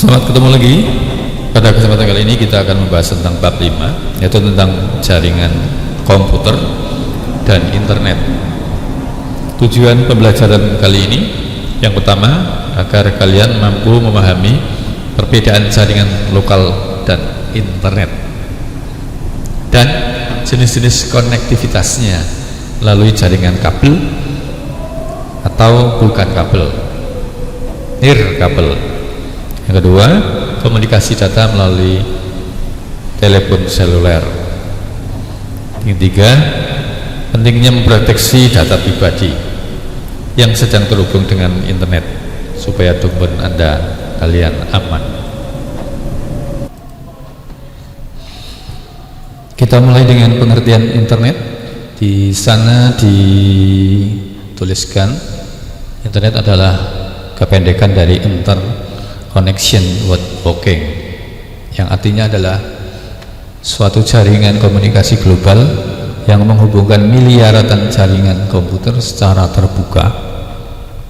Selamat ketemu lagi. Pada kesempatan kali ini kita akan membahas tentang bab 5, yaitu tentang jaringan komputer dan internet. Tujuan pembelajaran kali ini yang pertama, agar kalian mampu memahami perbedaan jaringan lokal dan internet dan jenis-jenis konektivitasnya melalui jaringan kabel atau bukan kabel, nirkabel. Yang kedua, komunikasi data melalui telepon seluler. Yang ketiga, pentingnya memproteksi data pribadi yang sedang terhubung dengan internet supaya dokumen Anda kalian aman. Kita mulai dengan pengertian internet. Di sana dituliskan internet adalah kependekan dari Connection Networking, yang artinya adalah suatu jaringan komunikasi global yang menghubungkan miliaran jaringan komputer secara terbuka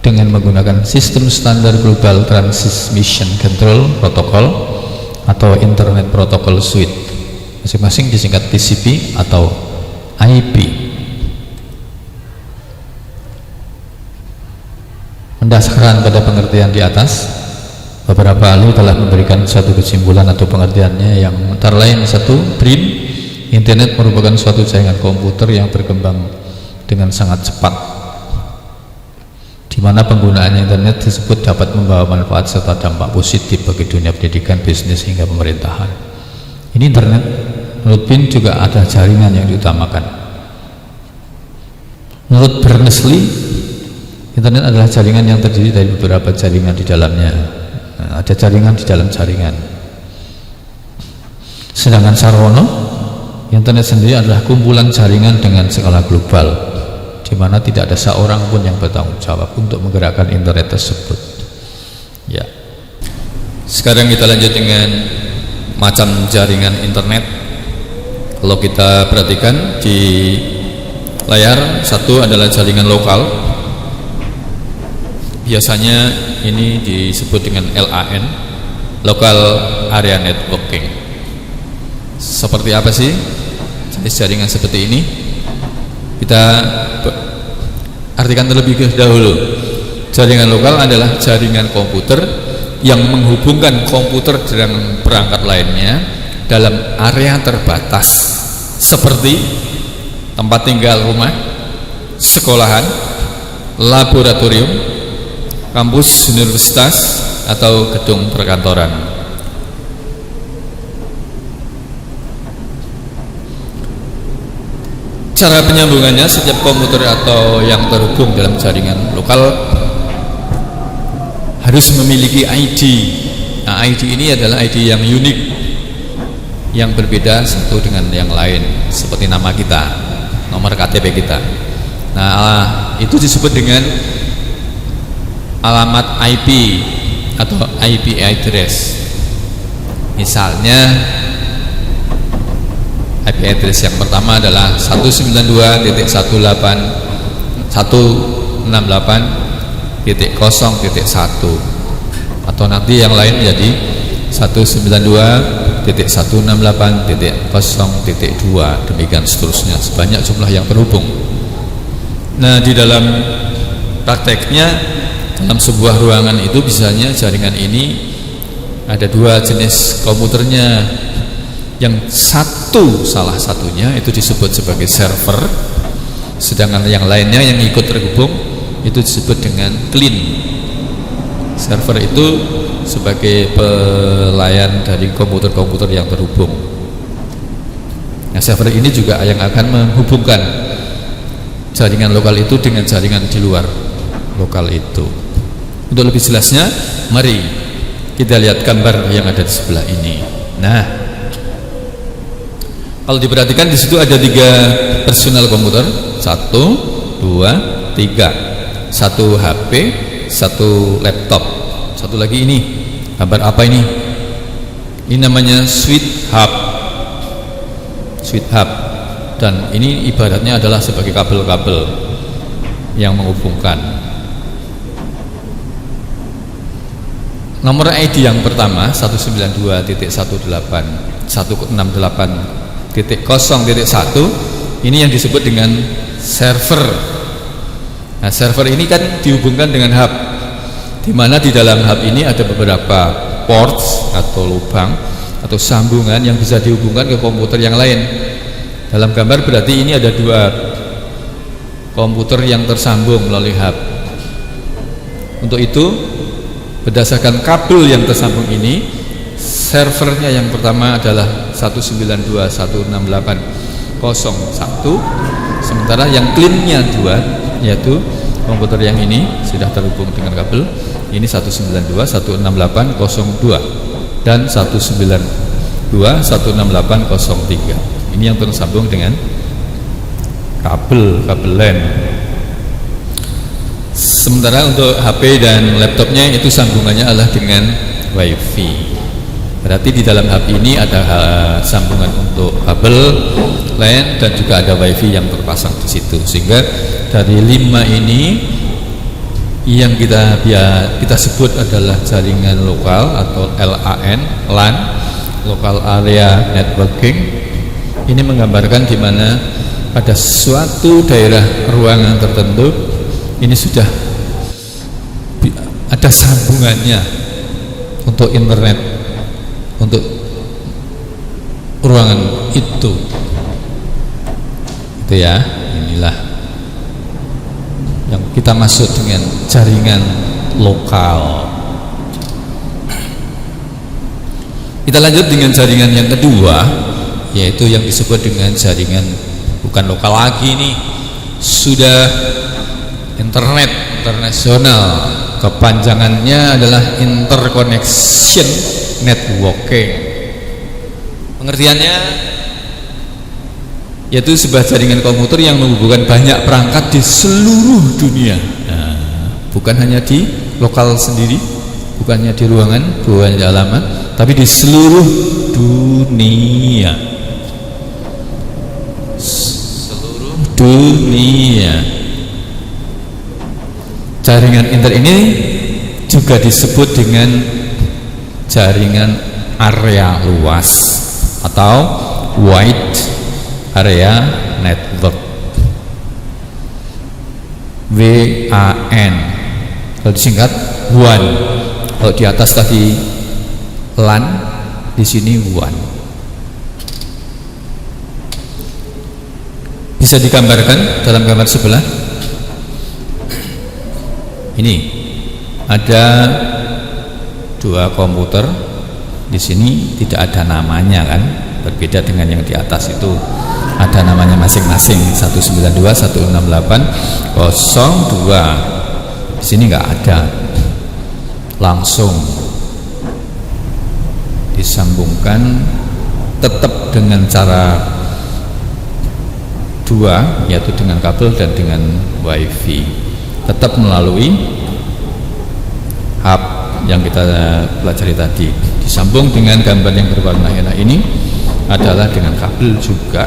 dengan menggunakan sistem standar Global Transmission Control Protocol atau Internet Protocol Suite, masing-masing disingkat TCP atau IP. Mendasarkan pada pengertian di atas, beberapa ahli telah memberikan satu kesimpulan atau pengertiannya, yang antara lain: satu, BRIN, internet merupakan suatu jaringan komputer yang berkembang dengan sangat cepat, di mana penggunaan internet tersebut dapat membawa manfaat serta dampak positif bagi dunia pendidikan, bisnis hingga pemerintahan. Ini internet. Menurut BRIN juga ada jaringan yang diutamakan. Menurut Berners-Lee, internet adalah jaringan yang terdiri dari beberapa jaringan di dalamnya. Ada jaringan di dalam jaringan. Sedangkan Sarwono, internet sendiri adalah kumpulan jaringan dengan skala global, di mana tidak ada seorang pun yang bertanggung jawab untuk menggerakkan internet tersebut. Ya. Sekarang kita lanjut dengan macam jaringan internet. Kalau kita perhatikan di layar, satu adalah jaringan lokal. Biasanya ini disebut dengan LAN, Local Area Networking. Seperti apa sih jenis jaringan seperti ini? Kita artikan terlebih dahulu. Jaringan lokal adalah jaringan komputer yang menghubungkan komputer dengan perangkat lainnya dalam area terbatas, seperti tempat tinggal rumah, sekolahan, laboratorium, kampus universitas, atau gedung perkantoran. Cara penyambungannya, setiap komputer atau yang terhubung dalam jaringan lokal harus memiliki ID. Nah, ID ini adalah ID yang unik, yang berbeda satu dengan yang lain, seperti nama kita, nomor KTP kita. Nah, itu disebut dengan alamat IP atau IP address. Misalnya IP address yang pertama adalah 192.168.0.1 atau nanti yang lain menjadi 192.168.0.2, demikian seterusnya, sebanyak jumlah yang terhubung. Nah, di dalam prakteknya, dalam sebuah ruangan itu biasanya jaringan ini ada dua jenis komputernya. Yang satu, salah satunya itu disebut sebagai server, sedangkan yang lainnya yang ikut terhubung itu disebut dengan CLIN. Server itu sebagai pelayan dari komputer-komputer yang terhubung. Nah, server ini juga yang akan menghubungkan jaringan lokal itu dengan jaringan di luar lokal itu. Untuk lebih jelasnya, mari kita lihat gambar yang ada di sebelah ini. Nah, kalau diperhatikan di situ ada 3 personal komputer, 1, 2, 3, 1 HP, 1 laptop, satu lagi ini. Gambar apa ini? Ini namanya switch hub. Switch hub, dan ini ibaratnya adalah sebagai kabel-kabel yang menghubungkan. Nomor ID yang pertama 192.168.168.0.1 ini yang disebut dengan server. Nah, server ini kan dihubungkan dengan hub, di mana di dalam hub ini ada beberapa ports atau lubang atau sambungan yang bisa dihubungkan ke komputer yang lain. Dalam gambar berarti ini ada dua komputer yang tersambung melalui hub. Untuk itu, berdasarkan kabel yang tersambung ini, servernya yang pertama adalah 192.168.0.1, sementara yang cleannya 2, yaitu komputer yang ini sudah terhubung dengan kabel, ini 192.168.0.2 dan 192.168.0.3. Ini yang tersambung dengan kabel LAN. Sementara untuk HP dan laptopnya itu sambungannya adalah dengan WiFi. Berarti di dalam HP ini ada sambungan untuk kabel LAN dan juga ada WiFi yang terpasang di situ. Sehingga dari 5 ini yang kita sebut adalah jaringan lokal atau LAN, Local Area Networking. Ini menggambarkan di mana pada suatu daerah ruangan tertentu ini sudah ada sambungannya untuk internet, untuk ruangan itu ya. Inilah yang kita maksud dengan jaringan lokal. Kita lanjut dengan jaringan yang kedua, yaitu yang disebut dengan jaringan bukan lokal lagi, nih sudah internet internasional. Kepanjangannya adalah interconnection networking. Pengertiannya yaitu sebuah jaringan komputer yang menghubungkan banyak perangkat di seluruh dunia. Nah, bukan hanya di lokal sendiri, bukannya di ruangan, bukan di alamat, tapi di seluruh dunia. Seluruh dunia. Jaringan internet ini juga disebut dengan jaringan area luas atau wide area network, WAN. Kalau disingkat WAN. Kalau di atas tadi LAN, di sini WAN. Bisa digambarkan dalam gambar sebelah. Ini ada dua komputer. Di sini tidak ada namanya kan, berbeda dengan yang di atas itu ada namanya masing-masing 192.168.0.2. Di sini nggak ada, langsung disambungkan tetap dengan cara dua, yaitu dengan kabel dan dengan WiFi. Tetap melalui hub yang kita pelajari tadi, disambung dengan gambar yang berwarna merah ini adalah dengan kabel juga,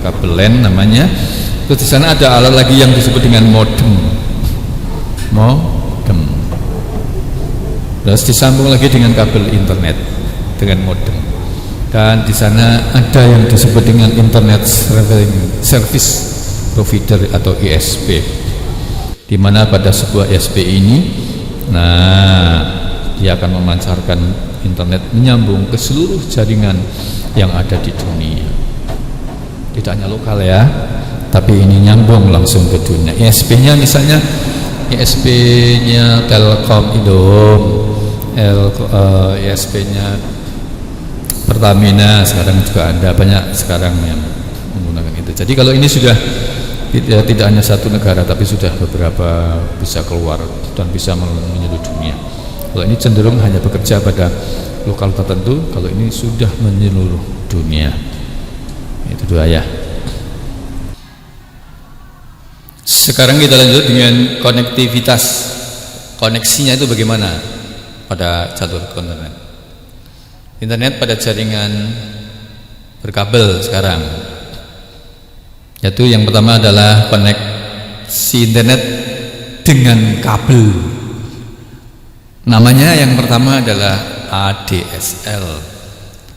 kabel LAN namanya. Terus di sana ada alat lagi yang disebut dengan modem. Terus disambung lagi dengan kabel internet dengan modem. Dan di sana ada yang disebut dengan Internet Service Provider atau ISP, di mana pada sebuah ISP ini, dia akan memancarkan internet menyambung ke seluruh jaringan yang ada di dunia. Tidak hanya lokal ya, tapi ini nyambung langsung ke dunia. ISP-nya misalnya ISP-nya Telkom Indom, ISP-nya Pertamina, sekarang juga ada banyak sekarang yang menggunakan itu. Jadi kalau ini sudah tidak hanya satu negara, tapi sudah beberapa bisa keluar dan bisa menyeluruh dunia. Kalau ini cenderung hanya bekerja pada lokal tertentu, kalau ini sudah menyeluruh dunia. Itu dua ya. Sekarang kita lanjut dengan konektivitas. Koneksinya itu bagaimana pada jalur internet? Internet pada jaringan berkabel sekarang, yaitu yang pertama adalah koneksi internet dengan kabel. Namanya yang pertama adalah ADSL,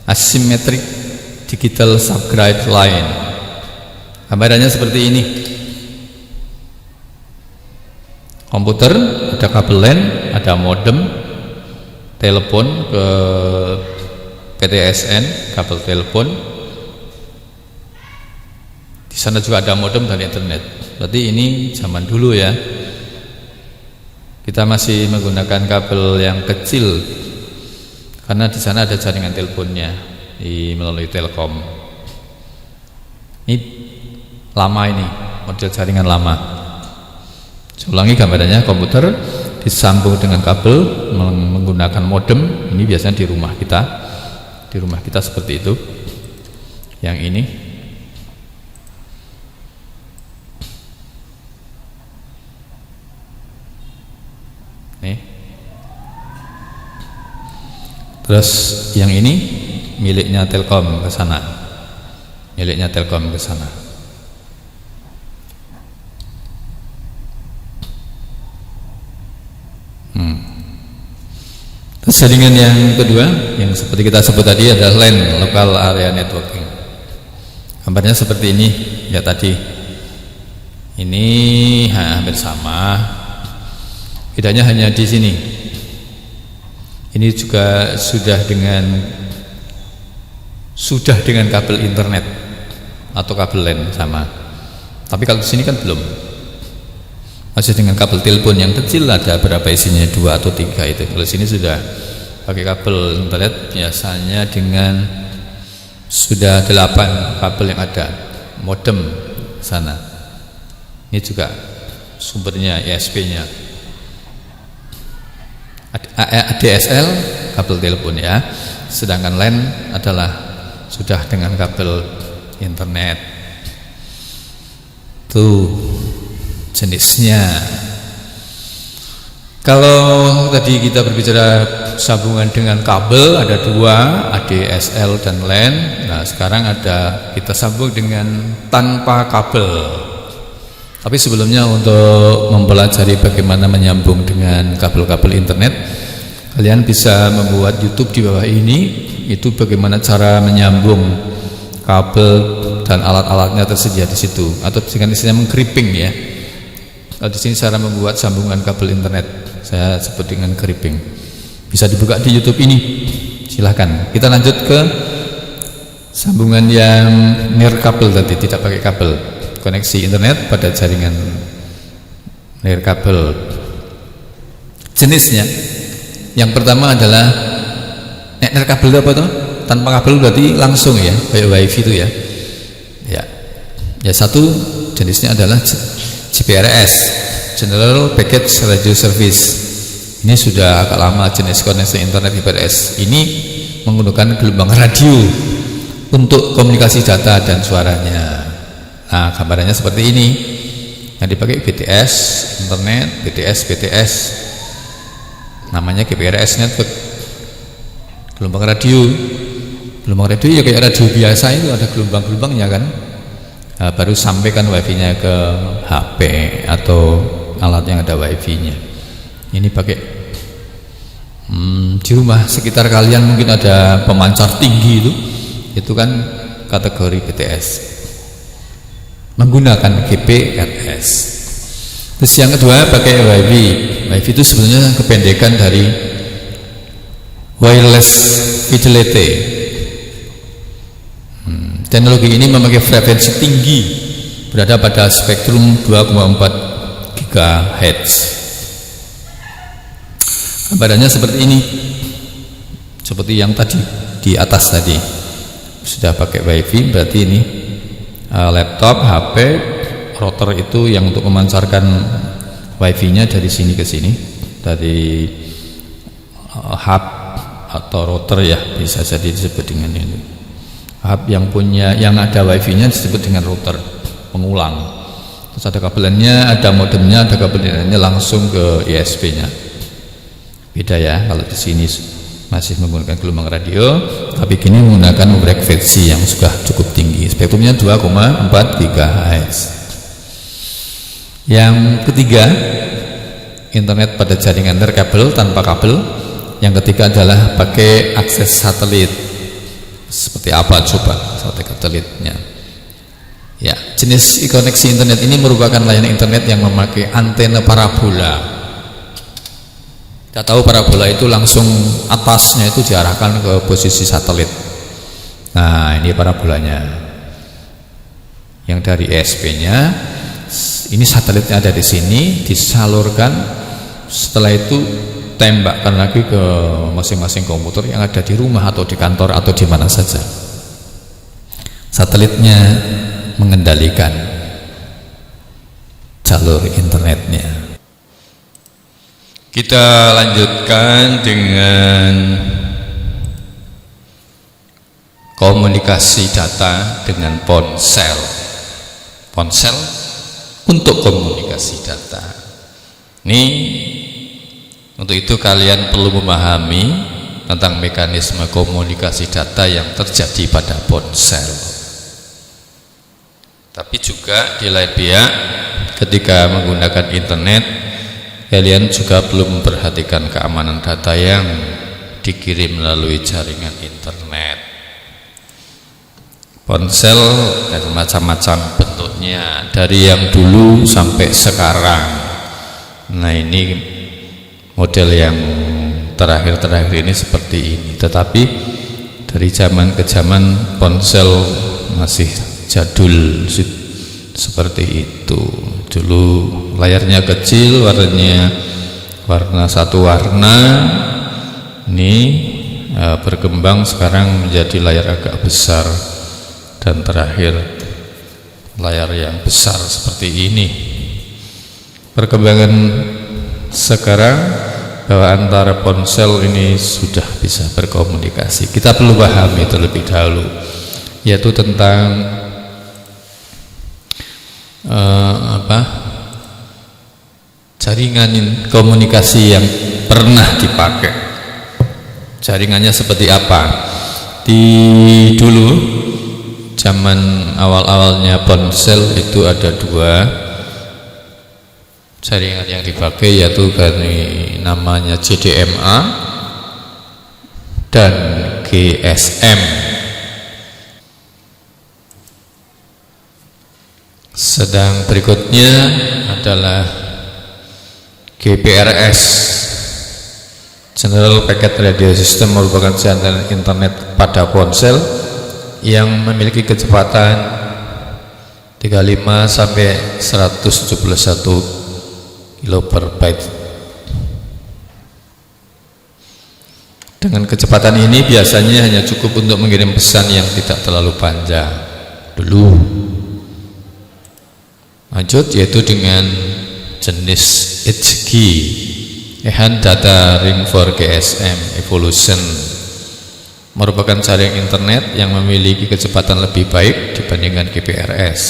Asymmetric Digital Subscribe Line. Gambarannya seperti ini. Komputer, ada kabel LAN, ada modem, telepon ke PTSN, kabel telepon. Di sana juga ada modem dan internet. Berarti ini zaman dulu ya. Kita masih menggunakan kabel yang kecil karena di sana ada jaringan teleponnya melalui Telkom. Ini lama, ini model jaringan lama. Saya ulangi gambarannya, komputer disambung dengan kabel menggunakan modem. Ini biasanya di rumah kita seperti itu. Yang ini nih. Terus yang ini miliknya Telkom ke sana. Terus jaringan yang kedua yang seperti kita sebut tadi adalah LAN, Local Area Networking. Gambarnya seperti ini ya tadi. Ini hampir sama. Bedanya hanya di sini. Ini juga sudah dengan kabel internet atau kabel LAN sama. Tapi kalau di sini kan belum. Masih dengan kabel telepon yang kecil, ada berapa isinya, 2 atau 3 itu. Kalau sini sudah pakai kabel internet, biasanya dengan sudah 8 kabel yang ada, modem sana. Ini juga sumbernya ISP-nya. ADSL kabel telepon ya, sedangkan LAN adalah sudah dengan kabel internet. Tuh jenisnya. Kalau tadi kita berbicara sambungan dengan kabel ada 2, ADSL dan LAN. Nah sekarang kita sambung dengan tanpa kabel. Tapi sebelumnya untuk mempelajari bagaimana menyambung dengan kabel-kabel internet, kalian bisa membuat YouTube di bawah ini. Itu bagaimana cara menyambung kabel dan alat-alatnya tersedia di situ, atau dengan istilahnya mengkripping ya. Kalau di sini cara membuat sambungan kabel internet, saya sebut dengan crimping. Bisa dibuka di YouTube ini. Silahkan. Kita lanjut ke sambungan yang nirkabel tadi, tidak pakai kabel. Koneksi internet pada jaringan nirkabel. Jenisnya, yang pertama adalah nirkabel itu apa tuh? Tanpa kabel berarti langsung ya, kayak wifi itu ya. Ya satu jenisnya adalah GPRS, General Package Radio Service. Ini sudah agak lama jenis koneksi internet GPRS. Ini menggunakan gelombang radio untuk komunikasi data dan suaranya. Nah, gambarannya seperti ini. Yang dipakai BTS, internet, BTS. Namanya GPRS network. Gelombang radio. Gelombang radio ya kayak radio biasa, itu ada gelombang-gelombangnya kan. Nah, baru sampaikan wifi-nya ke HP atau alat yang ada wifi-nya. Ini pakai di rumah sekitar kalian mungkin ada pemancar tinggi itu kan kategori BTS, menggunakan GPRS. Terus yang kedua pakai wifi. Wifi itu sebenarnya kependekan dari wireless fidelity. Teknologi ini memakai frekuensi tinggi, berada pada spektrum 2,4 GHz. Gambarannya seperti ini, seperti yang tadi di atas tadi. Sudah pakai wifi, berarti ini laptop, HP, router itu yang untuk memancarkan wifi-nya dari sini ke sini, dari hub atau router ya, bisa jadi disebut dengan ini. Hub yang ada wifi-nya disebut dengan router pengulang. Terus ada kabelannya, ada modemnya, ada kabelnya langsung ke ISP-nya. Beda ya, kalau di sini masih menggunakan gelombang radio, tapi kini menggunakan frekuensi yang sudah cukup tinggi. Spektrumnya 2,4 GHz. Yang ketiga internet pada jaringan nirkabel tanpa kabel. Yang ketiga adalah pakai akses satelit. Seperti apa coba satelitnya? Ya, jenis koneksi internet ini merupakan layanan internet yang memakai antena parabola. Kita tahu parabola itu langsung atasnya itu diarahkan ke posisi satelit. Nah, ini parabolanya. Yang dari ESP-nya, ini satelitnya ada di sini, disalurkan. Setelah itu tembakkan lagi ke masing-masing komputer yang ada di rumah atau di kantor atau di mana saja. Satelitnya mengendalikan jalur internetnya. Kita lanjutkan dengan komunikasi data dengan ponsel. Ponsel untuk komunikasi data. Ini untuk itu kalian perlu memahami tentang mekanisme komunikasi data yang terjadi pada ponsel. Tapi juga di lain pihak ketika menggunakan internet, kalian juga perlu memperhatikan keamanan data yang dikirim melalui jaringan internet. Ponsel macam-macam bentuknya, dari yang dulu sampai sekarang. Nah, ini model yang terakhir-terakhir ini seperti ini. Tetapi dari zaman ke zaman ponsel masih jadul seperti itu. Dulu layarnya kecil, warna satu warna. Ini berkembang sekarang menjadi layar agak besar, dan terakhir layar yang besar seperti ini. Perkembangan sekarang bahwa antara ponsel ini sudah bisa berkomunikasi. Kita perlu pahami terlebih dahulu, yaitu tentang jaringan komunikasi yang pernah dipakai. Jaringannya seperti apa? Di dulu zaman awal-awalnya ponsel itu ada dua jaringan yang dipakai, yaitu namanya CDMA dan GSM. Sedang berikutnya adalah GPRS, General Packet Radio System, merupakan jaringan internet pada ponsel yang memiliki kecepatan 35 sampai 171 kilobyte. Dengan kecepatan ini biasanya hanya cukup untuk mengirim pesan yang tidak terlalu panjang dulu. Lanjut, yaitu dengan jenis HG, Enhanced Data Ring for GSM Evolution, merupakan jaringan internet yang memiliki kecepatan lebih baik dibandingkan GPRS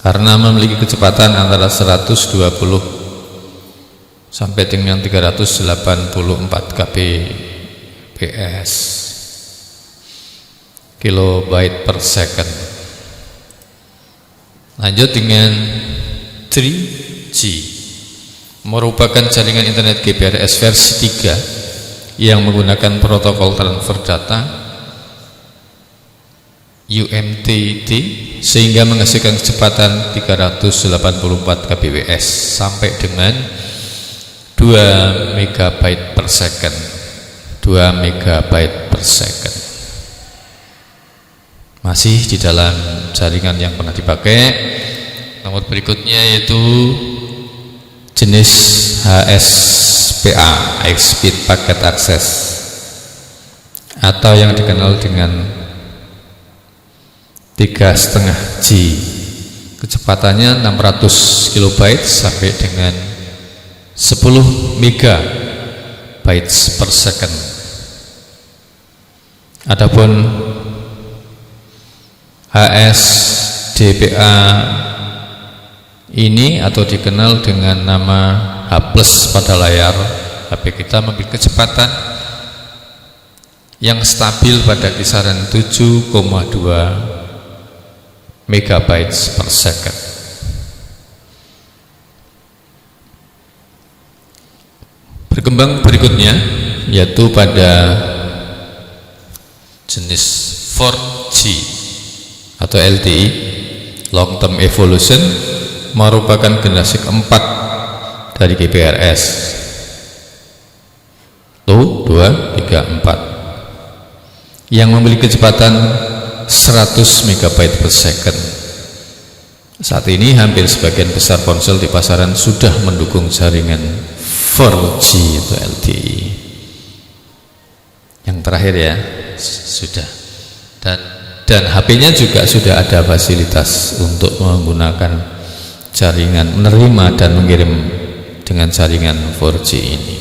karena memiliki kecepatan antara 120 sampai dengan 384 kbps, kilobyte per second. Lanjut dengan 3G, merupakan jaringan internet GPRS versi 3 yang menggunakan protokol transfer data UMTT sehingga menghasilkan kecepatan 384 kbps sampai dengan 2 megabyte per second. 2 megabyte per second. Masih di dalam jaringan yang pernah dipakai. Nomor berikutnya yaitu jenis HSPA, High Speed Packet Access, atau yang dikenal dengan 3,5G. Kecepatannya 600 kilobyte sampai dengan 10 megabytes per second. Adapun HSDPA ini atau dikenal dengan nama H+ pada layar HP kita memiliki kecepatan yang stabil pada kisaran 7,2 megabytes per second. Berkembang berikutnya yaitu pada jenis 4G atau LTE, long term evolution, merupakan generasi keempat dari GPRS. 2, 3, 4 yang memiliki kecepatan 100 MB per second. Saat ini hampir sebagian besar ponsel di pasaran sudah mendukung jaringan 4G atau LTE. Yang terakhir ya, sudah. Dan HP-nya juga sudah ada fasilitas untuk menggunakan jaringan, menerima dan mengirim dengan jaringan 4G ini.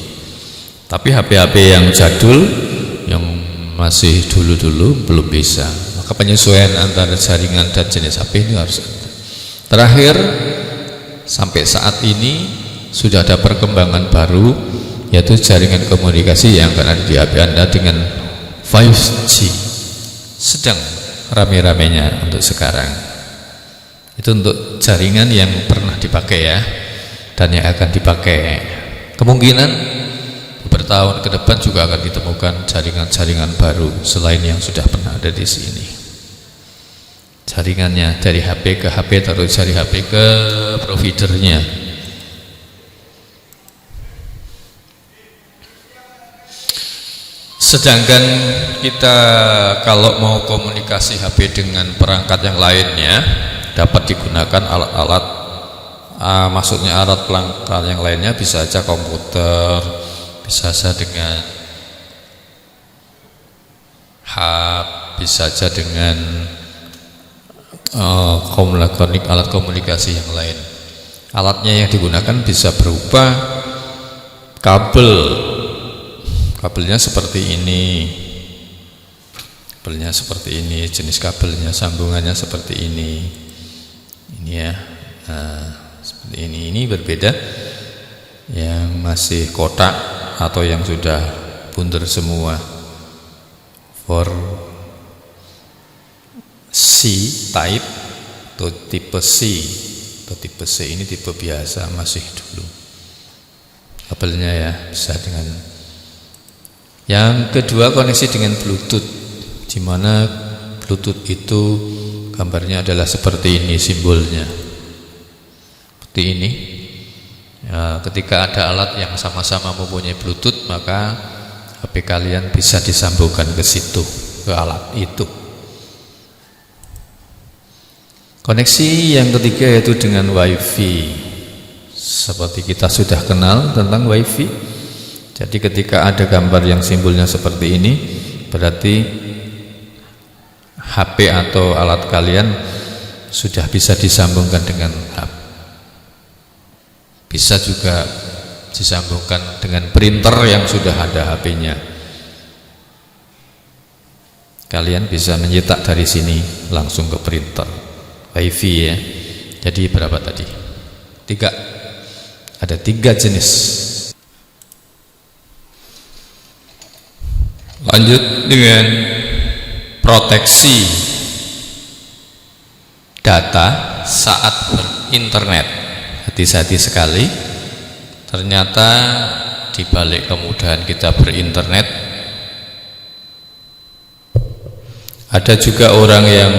Tapi HP-HP yang jadul, yang masih dulu-dulu belum bisa. Maka penyesuaian antara jaringan dan jenis HP ini harus ada. Terakhir, sampai saat ini sudah ada perkembangan baru, yaitu jaringan komunikasi yang akan ada di HP Anda dengan 5G. Sedang rame-ramenya untuk sekarang. Itu untuk jaringan yang pernah dipakai ya, dan yang akan dipakai. Kemungkinan beberapa tahun ke depan juga akan ditemukan jaringan-jaringan baru selain yang sudah pernah ada di sini. Jaringannya dari HP ke HP, terus dari HP ke providernya. Sedangkan kita kalau mau komunikasi HP dengan perangkat yang lainnya, dapat digunakan alat-alat, maksudnya alat perangkat yang lainnya, bisa saja komputer, bisa saja dengan hub, bisa saja dengan alat komunikasi yang lain. Alatnya yang digunakan bisa berupa kabelnya seperti ini, jenis kabelnya, sambungannya seperti ini ya. Seperti ini berbeda yang masih kotak atau yang sudah bundar semua. For C type atau tipe C ini tipe biasa, masih dulu kabelnya ya, bisa dengan. Yang kedua, koneksi dengan Bluetooth, di mana Bluetooth itu gambarnya adalah seperti ini, simbolnya seperti ini ya. Ketika ada alat yang sama-sama mempunyai Bluetooth, maka HP kalian bisa disambungkan ke situ, ke alat itu. Koneksi yang ketiga yaitu dengan WiFi. Seperti kita sudah kenal tentang WiFi. Jadi ketika ada gambar yang simbolnya seperti ini, berarti HP atau alat kalian sudah bisa disambungkan dengan hub. Bisa juga disambungkan dengan printer yang sudah ada HP-nya. Kalian bisa mencetak dari sini langsung ke printer. WiFi ya. Jadi berapa tadi? 3. Ada 3 jenis. Lanjut dengan proteksi data saat berinternet. Hati-hati sekali. Ternyata di balik kemudahan kita berinternet, ada juga orang yang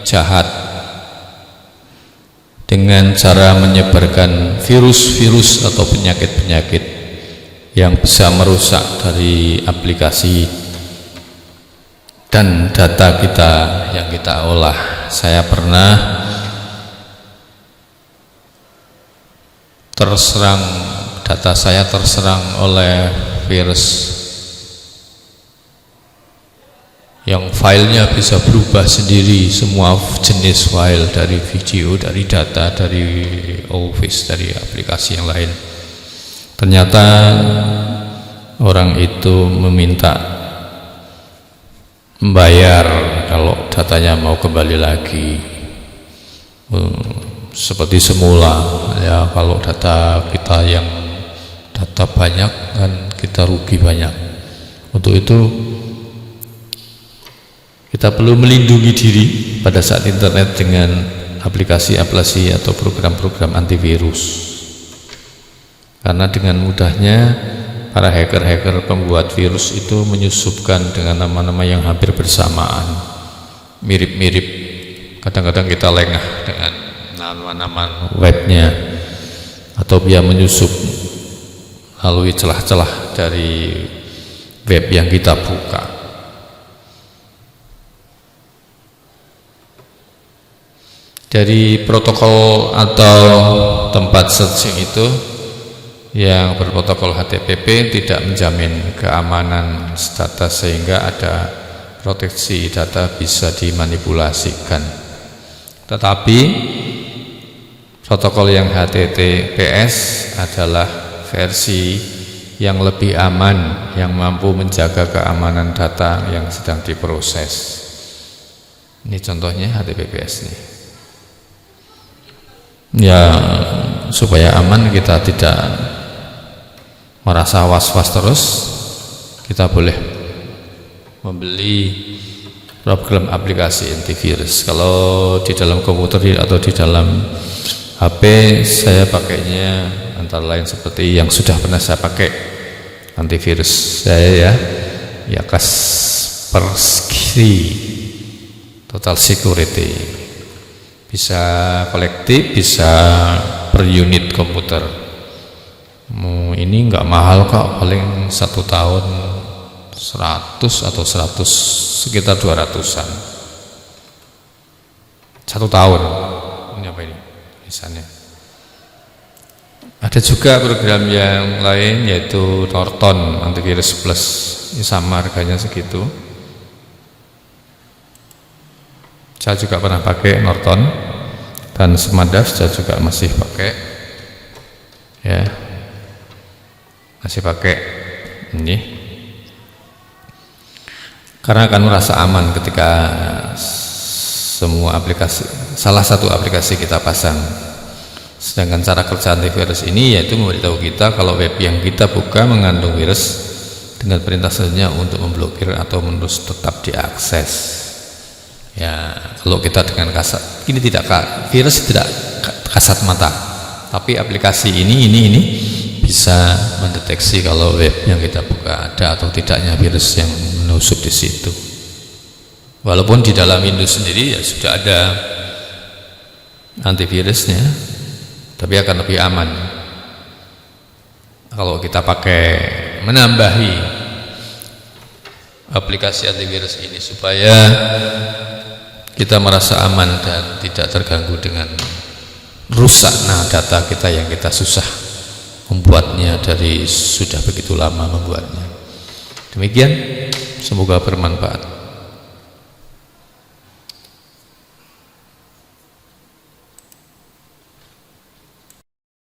jahat dengan cara menyebarkan virus-virus atau penyakit-penyakit yang bisa merusak dari aplikasi dan data kita yang kita olah. Saya pernah data saya terserang oleh virus yang filenya bisa berubah sendiri, semua jenis file, dari video, dari data, dari Office, dari aplikasi yang lain. Ternyata orang itu meminta membayar kalau datanya mau kembali lagi seperti semula ya. Kalau data kita yang data banyak kan kita rugi banyak. Untuk itu kita perlu melindungi diri pada saat internet dengan aplikasi-aplikasi atau program-program antivirus, karena dengan mudahnya para hacker-hacker pembuat virus itu menyusupkan dengan nama-nama yang hampir bersamaan, mirip-mirip. Kadang-kadang kita lengah dengan nama-nama webnya, atau dia menyusup melalui celah-celah dari web yang kita buka. Dari protokol atau tempat searching itu yang berprotokol HTTP tidak menjamin keamanan data, sehingga ada proteksi data bisa dimanipulasikan. Tetapi protokol yang HTTPS adalah versi yang lebih aman, yang mampu menjaga keamanan data yang sedang diproses. Ini contohnya HTTPS nih. Ya, supaya aman kita tidak merasa was-was terus, kita boleh membeli program aplikasi antivirus. Kalau di dalam komputer atau di dalam HP, saya pakainya antara lain seperti yang sudah pernah saya pakai antivirus saya, ya Kaspersky Total Security, bisa kolektif, bisa per unit komputer. Ini nggak mahal kok, paling 1 tahun 100 atau 100, sekitar 200-an 1 tahun. Ini apa ini misalnya? Ada juga program yang lain yaitu Norton Antivirus Plus, ini sama harganya segitu. Saya juga pernah pakai Norton, dan Smartdav saya juga masih pakai, ya, masih pakai ini, karena akan merasa aman ketika semua aplikasi, salah satu aplikasi kita pasang. Sedangkan cara kerja antivirus ini yaitu memberitahu kita kalau web yang kita buka mengandung virus, dengan perintah selanjutnya untuk memblokir atau menerus tetap diakses. Ya, kalau kita dengan kasat, ini tidak, virus tidak kasat mata, tapi aplikasi ini bisa mendeteksi kalau web yang kita buka ada atau tidaknya virus yang menusuk di situ. Walaupun di dalam Windows sendiri ya sudah ada antivirusnya, tapi akan lebih aman kalau kita pakai menambahi aplikasi antivirus ini supaya kita merasa aman dan tidak terganggu dengan rusaknya data kita yang kita susah membuatnya, dari sudah begitu lama membuatnya. Demikian, semoga bermanfaat.